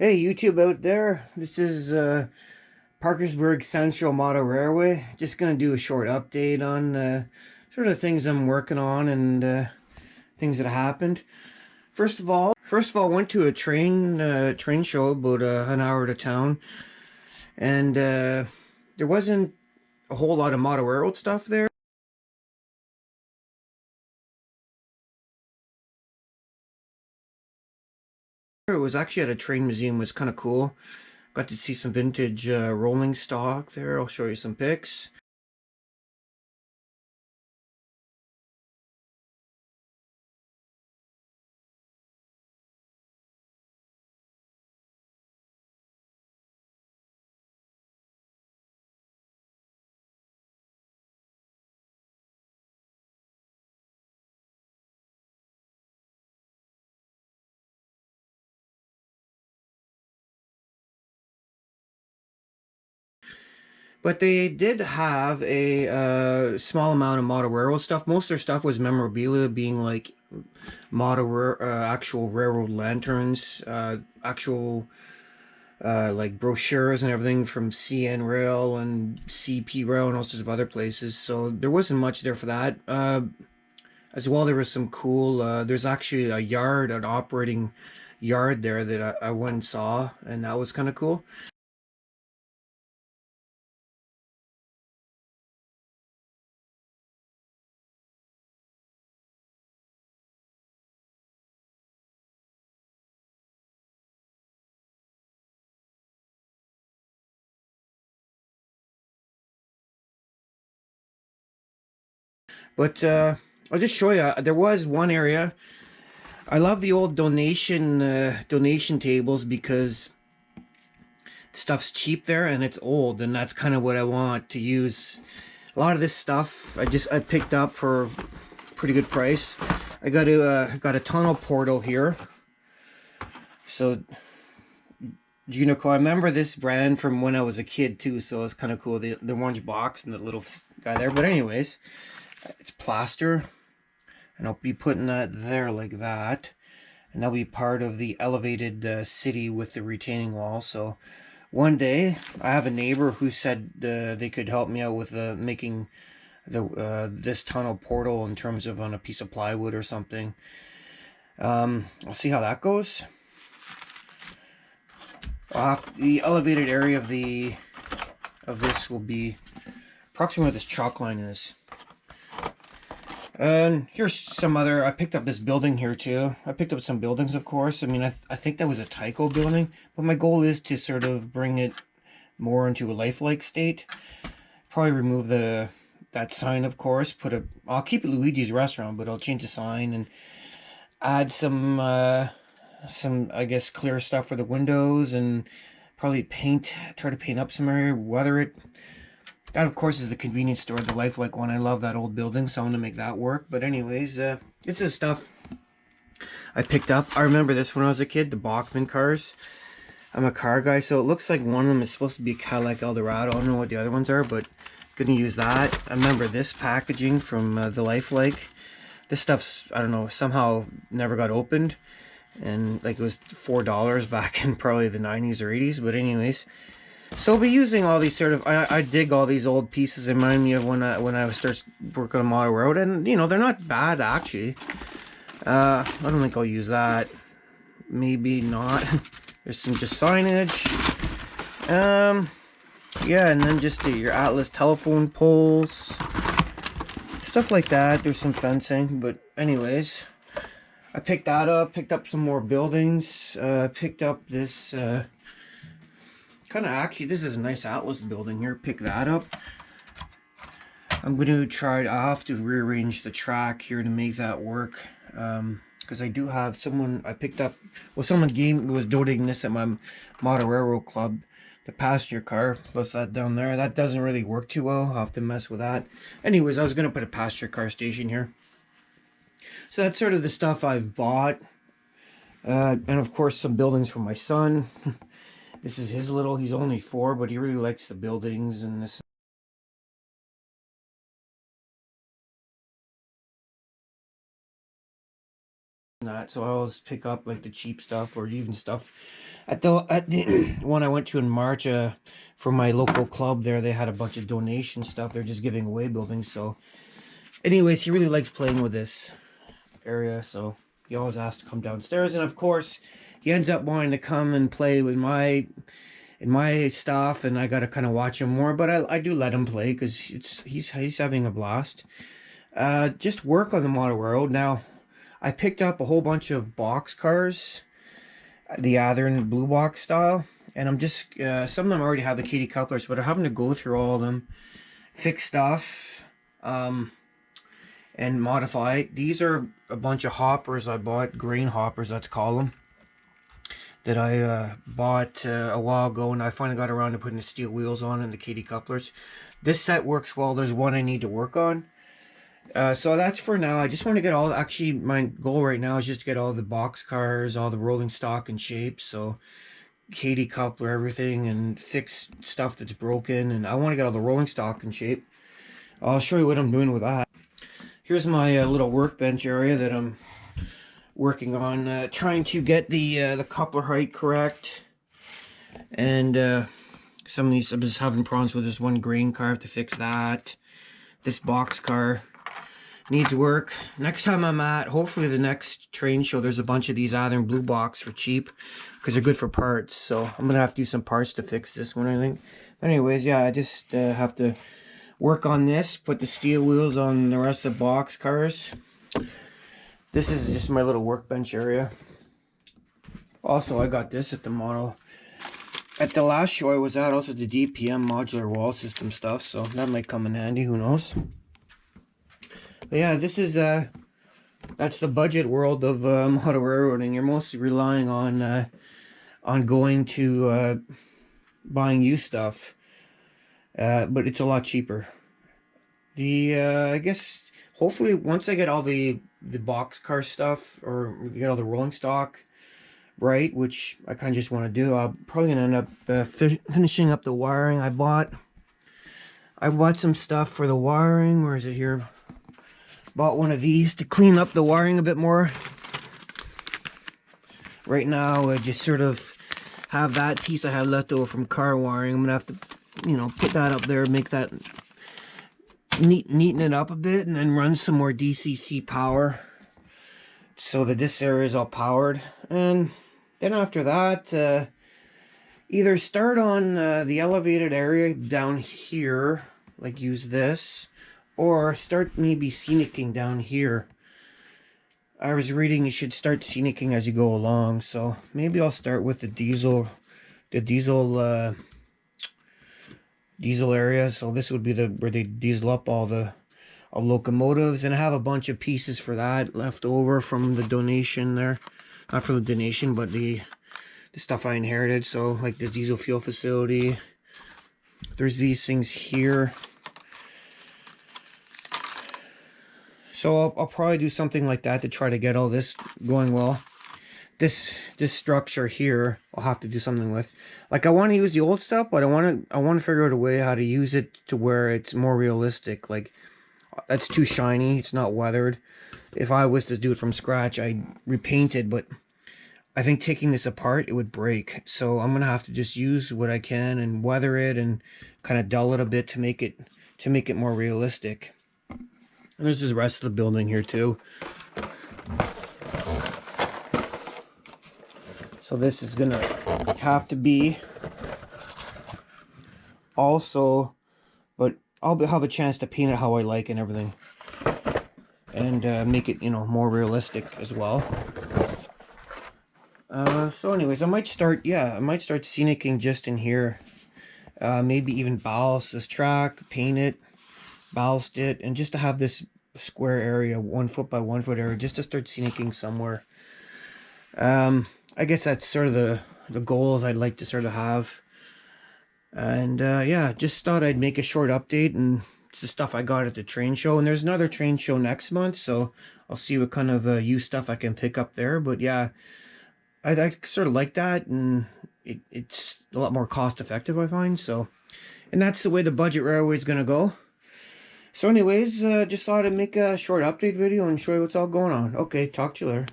Hey, YouTube out there. This is Parkersburg Central Model Railway. Just gonna do a short update on sort of things I'm working on and things that happened. First of all, went to a train show about an hour to town, and there wasn't a whole lot of model railroad stuff there. It was actually at a train museum. It was kind of cool. Got to see some vintage rolling stock there. I'll show you some pics. But they did have a small amount of model railroad stuff. Most of their stuff was memorabilia, being like actual railroad lanterns, actual like brochures and everything from CN Rail and CP Rail and all sorts of other places. So there wasn't much there for that. As well, there was some cool. There's actually a yard, an operating yard there that I went and saw, and that was kind of cool. But I'll just show you. There was one area. I love the old donation tables because stuff's cheap there and it's old, and that's kind of what I want to use. A lot of this stuff I picked up for a pretty good price. I got a tunnel portal here. So Junico, I remember this brand from when I was a kid too, so it's kind of cool. The orange box and the little guy there. But anyways, it's plaster, and I'll be putting that there like that, and that'll be part of the elevated city with the retaining wall. So one day I have a neighbor who said they could help me out with making this tunnel portal in terms of on a piece of plywood or something. I'll see how that goes. The elevated area of this will be approximately where this chalk line is. And here's some other. I picked up this building here too. I picked up some buildings, of course. I mean, I think that was a Tyco building, but my goal is to sort of bring it more into a lifelike state. Probably remove that sign, of course. I'll keep it Luigi's Restaurant, but I'll change the sign and add some I guess clear stuff for the windows, and probably try to paint up some area, weather it. That, of course, is the convenience store, the lifelike one. I love that old building, so I'm going to make that work. But anyways, this is stuff I picked up. I remember this when I was a kid, the Bachman cars. I'm a car guy, so it looks like one of them is supposed to be a Cadillac Eldorado. I don't know what the other ones are, but gonna use that. I remember this packaging from the lifelike. This stuff's, I don't know, somehow never got opened. And like it was $4 back in probably the 90s or 80s. But anyways, so I'll be using all these sort of, I dig all these old pieces. They remind me of when I started working on model road, and you know, they're not bad actually. I don't think I'll use that. Maybe not. There's some just signage. Yeah, and then just your Atlas telephone poles, stuff like that. There's some fencing, but anyways, I picked that up. Picked up some more buildings. Picked up this. Actually, this is a nice Atlas building here. Pick that up. I'm going to try. I'll have to rearrange the track here to make that work. Because I do have someone I picked up. Well, someone was donating this at my Model Railroad Club. The passenger car plus that down there. That doesn't really work too well. I'll have to mess with that. Anyways, I was going to put a passenger car station here. So that's sort of the stuff I've bought. And of course, some buildings for my son. This is his little, he's only 4, but he really likes the buildings and this. at, so I always pick up like the cheap stuff or even stuff at the one I went to in March for my local club there. They had a bunch of donation stuff. They're just giving away buildings. So anyways, he really likes playing with this area, so he always asks to come downstairs, and of course he ends up wanting to come and play with my stuff, and I gotta kind of watch him more, but I do let him play because he's having a blast. Just work on the model railroad. Now I picked up a whole bunch of box cars, the Athearn blue box style, and I'm just some of them already have the Katy couplers, but I'm having to go through all of them, fix stuff, and modify it. These are a bunch of hoppers I bought, grain hoppers let's call them, that I bought a while ago, and I finally got around to putting the steel wheels on and the Katy couplers. This set works well. There's one I need to work on. So that's for now. I just want to get all, actually my goal right now is just to get all the box cars, all the rolling stock in shape. So Katy coupler, everything, and fix stuff that's broken. And I want to get all the rolling stock in shape. I'll show you what I'm doing with that. Here's my little workbench area that I'm working on, trying to get the coupler height correct. And some of these, I'm just having problems with this one grain car. I have to fix that. This box car needs work. Next time I'm at, hopefully the next train show, there's a bunch of these Athearn blue box for cheap because they're good for parts. So I'm gonna have to do some parts to fix this one, I think. Anyways, yeah, I just have to work on this, put the steel wheels on the rest of the box cars. This is just my little workbench area. Also, I got this at the model. At the last show I was at, also the DPM modular wall system stuff, so that might come in handy, who knows. But yeah, this is that's the budget world of model railroading. You're mostly relying on going to buying used stuff, but it's a lot cheaper. I guess hopefully once I get all the boxcar stuff, or get all the rolling stock right, which I kind of just want to do, I'm probably gonna end up finishing up the wiring. I bought some stuff for the wiring. Where is it here? Bought one of these to clean up the wiring a bit more. Right now I just sort of have that piece I had left over from car wiring. I'm gonna have to, you know, put that up there, make that neaten it up a bit, and then run some more DCC power so that this area is all powered. And then after that, either start on the elevated area down here, like use this, or start maybe scenicking down here. I was reading you should start scenicking as you go along, so maybe I'll start with the diesel area. So this would be where they diesel up all the locomotives, and I have a bunch of pieces for that left over from the donation there. Not from the donation, but the stuff I inherited. So like this diesel fuel facility, there's these things here. So I'll probably do something like that to try to get all this going well. This structure here I'll have to do something with. Like I want to use the old stuff, but I want to figure out a way how to use it to where it's more realistic. Like that's too shiny, it's not weathered. If I was to do it from scratch, I'd repaint it, but I think taking this apart, it would break. So I'm gonna have to just use what I can and weather it and kind of dull it a bit to make it more realistic. And there's the rest of the building here too. So this is gonna have to be also, but I'll have a chance to paint it how I like and everything, and make it, you know, more realistic as well. So anyways, I might start scenicking just in here. Maybe even ballast this track, paint it, ballast it, and just to have this square area, 1 foot by 1 foot area, just to start scenicking somewhere. I guess that's sort of the goals I'd like to sort of have. And yeah, just thought I'd make a short update, and it's the stuff I got at the train show. And there's another train show next month, so I'll see what kind of used stuff I can pick up there. But yeah, I sort of like that, and it's a lot more cost effective, I find. So, and that's the way the budget railway is gonna go. So anyways, just thought I'd make a short update video and show you what's all going on. Okay, talk to you later.